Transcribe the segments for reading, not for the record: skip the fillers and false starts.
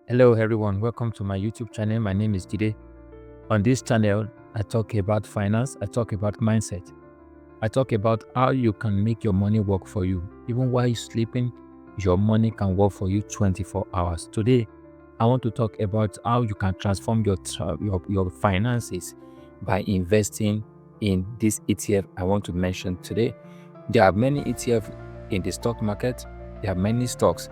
Hello everyone, welcome to my YouTube channel. My name is Jide. On this channel, I talk about finance, I talk about mindset. I talk about how you can make your money work for you. Even while you're sleeping, your money can work for you 24 hours. Today, I want to talk about how you can transform your finances by investing in this ETF I want to mention today. There are many ETF in the stock market. There are many stocks,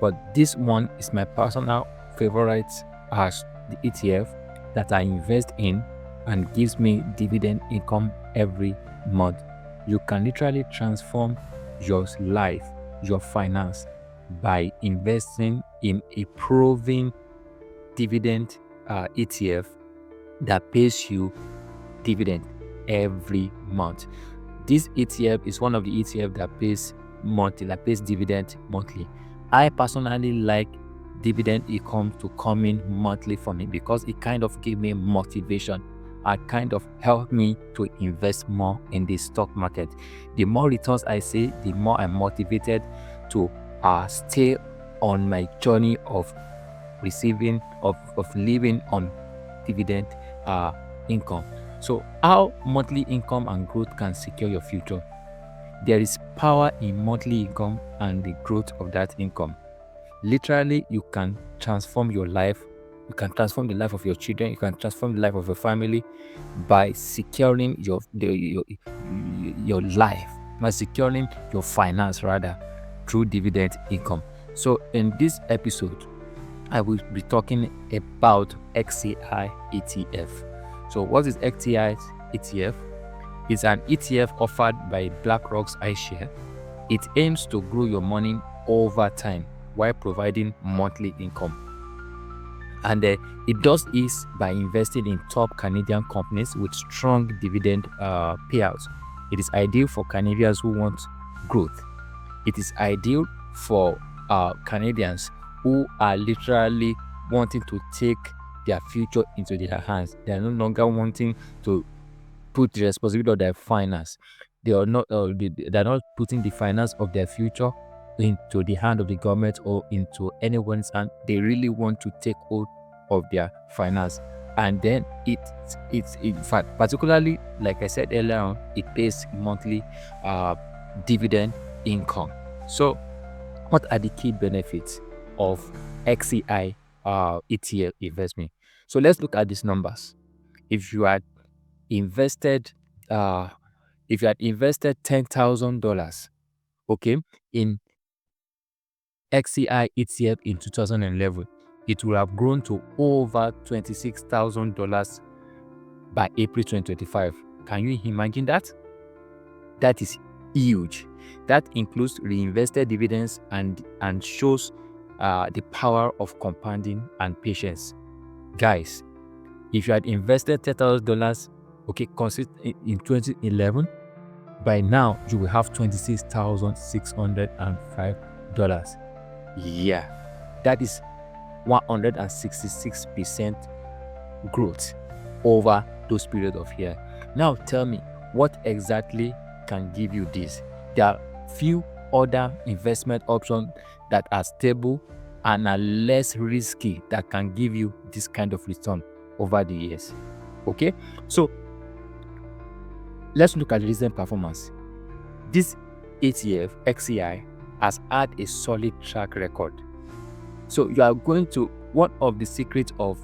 but this one is my personal favorite as the ETF that I invest in and gives me dividend income every month. You can literally transform your life, your finance by investing in a proven dividend ETF that pays you dividend every month. This ETF is one of the ETF that pays monthly, that pays dividend monthly. I personally like dividend income to come in monthly for me because it kind of gave me motivation and kind of helped me to invest more in the stock market. The more returns I see, the more I'm motivated to stay on my journey of receiving of living on dividend income. So how monthly income and growth can secure your future? There is power in monthly income and the growth of that income. Literally, you can transform your life. You can transform the life of your children. You can transform the life of your family by securing your life, by securing your finance rather through dividend income. So in this episode, I will be talking about XEI ETF. So what is XEI ETF? It's an ETF offered by BlackRock's iShares. It aims to grow your money over time while providing monthly income. And it does this by investing in top Canadian companies with strong dividend payouts. It is ideal for Canadians who want growth. It is ideal for Canadians who are literally wanting to take their future into their hands. They are no longer wanting to put the responsibility of their finance. They are not putting the finance of their future into the hand of the government or into anyone's hand. They really want to take hold of their finance. And then it's in fact, particularly like I said earlier on, it pays monthly dividend income. So what are the key benefits of XEI ETF investment? So let's look at these numbers. If you had invested $10,000, okay, in XEI ETF in 2011, it will have grown to over $26,000 by April 2025. Can you imagine that? That is huge. That includes reinvested dividends and shows the power of compounding and patience. Guys, if you had invested $10,000, okay, in 2011, by now you will have $26,605. Yeah, that is 166% growth over those periods of year. Now tell me, what exactly can give you this? There are few other investment options that are stable and are less risky that can give you this kind of return over the years. Okay, so let's look at the recent performance. This ETF XEI has had a solid track record. So you are going to, one of the secrets of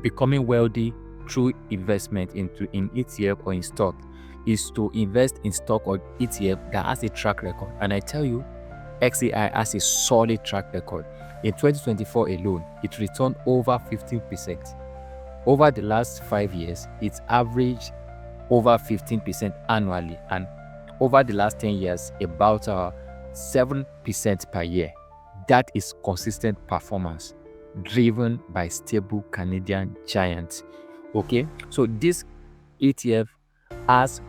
becoming wealthy through investment in ETF or in stock is to invest in stock or ETF that has a track record. And I tell you, XEI has a solid track record. In 2024 alone, it returned over 15%. Over the last 5 years, it's averaged over 15% annually, and over the last 10 years, about 7% per year. That is consistent performance driven by stable Canadian giants. Okay, so this ETF has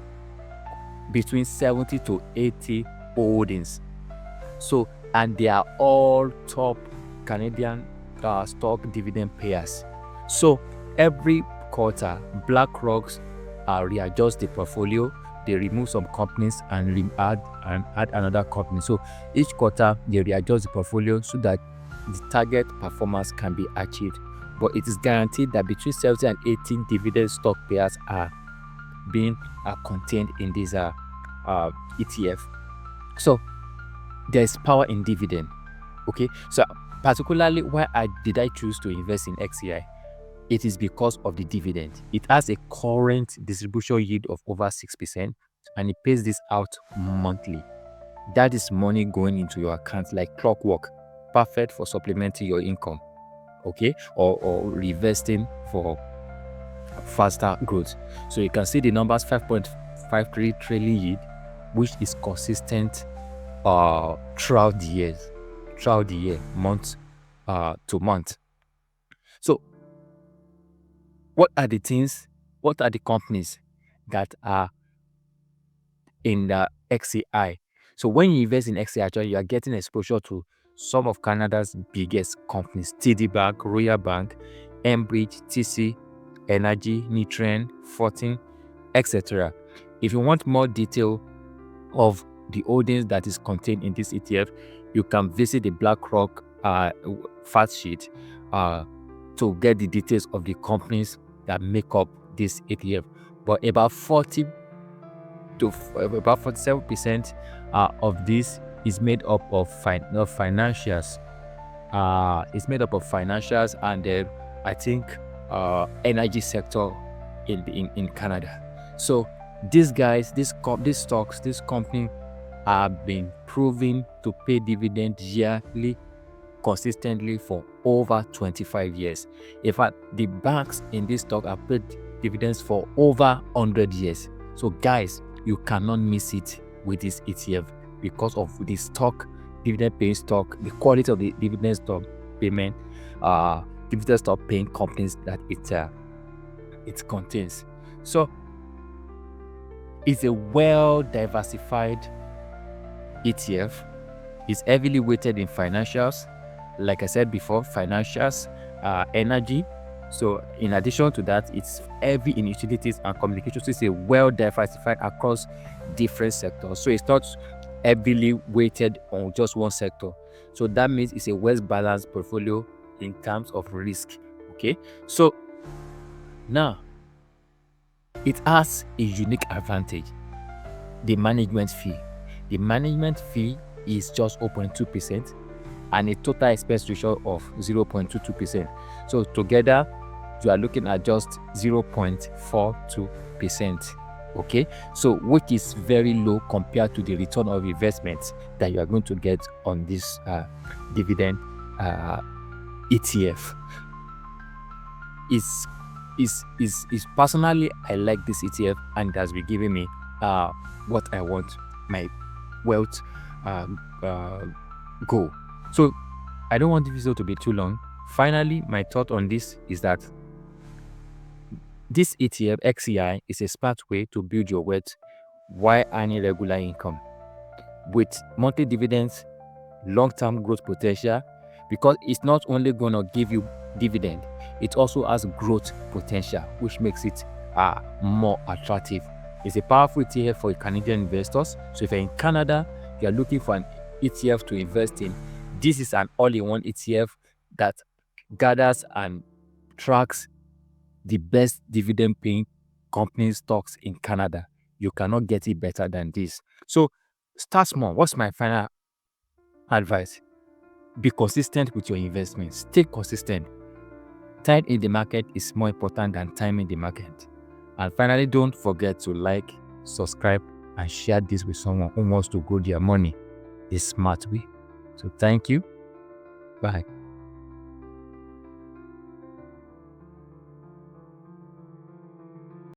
between 70 to 80 holdings. So, and they are all top Canadian stock dividend payers. So every quarter, BlackRock readjust the portfolio. They remove some companies and add another company. So each quarter they readjust the portfolio so that the target performance can be achieved, but it is guaranteed that between 70 and 80 dividend stock payers are contained in this ETF. So there is power in dividend. Okay, so particularly why did I choose to invest in XEI? It is because of the dividend. It has a current distribution yield of over 6%, and it pays this out monthly. That is money going into your account like clockwork, perfect for supplementing your income, okay, or reinvesting for faster growth. So you can see the numbers: 5.53 trillion yield, which is consistent throughout the year, month to month. So what are the companies that are in the XEI? So when you invest in XEI, actually, you are getting exposure to some of Canada's biggest companies: TD Bank, Royal Bank, Enbridge, TC Energy, Nutrien, Fortin, etc. If you want more detail of the holdings that is contained in this ETF, you can visit the BlackRock fact sheet to get the details of the companies that make up this ETF. But about 40 to about 47% of this is made up of financials. It's made up of financials and I think energy sector in Canada. So these guys, these stocks, this company have been proven to pay dividend yearly consistently for over 25 years. In fact, the banks in this stock have paid dividends for over 100 years. So guys, you cannot miss it with this ETF because of the stock, dividend paying stock, the quality of the dividend stock payment, dividend stock paying companies that it contains. So it's a well diversified ETF. It's heavily weighted in financials, like I said before, financials, energy. So in addition to that, it's heavy in utilities and communications. So it's a well diversified across different sectors. So it's not heavily weighted on just one sector. So that means it's a well balanced portfolio in terms of risk. Okay, so now it has a unique advantage: the management fee. The management fee is just 0.2% and a total expense ratio of 0.22%. So together, you are looking at just 0.42%. Okay, so which is very low compared to the return of investment that you are going to get on this dividend ETF. Is personally, I like this ETF and it has been giving me what I want, my wealth goal. So I don't want the video to be too long. Finally, my thought on this is that this ETF XEI is a smart way to build your wealth while earning regular income with monthly dividends, long-term growth potential, because it's not only going to give you dividend, it also has growth potential, which makes it more attractive. It's a powerful ETF for Canadian investors. So if you're in Canada, you're looking for an ETF to invest in, this is an all-in-one ETF that gathers and tracks the best dividend-paying company stocks in Canada. You cannot get it better than this. So start small. What's my final advice? Be consistent with your investments. Stay consistent. Time in the market is more important than time in the market. And finally, don't forget to like, subscribe, and share this with someone who wants to grow their money the smart way. So thank you. Bye.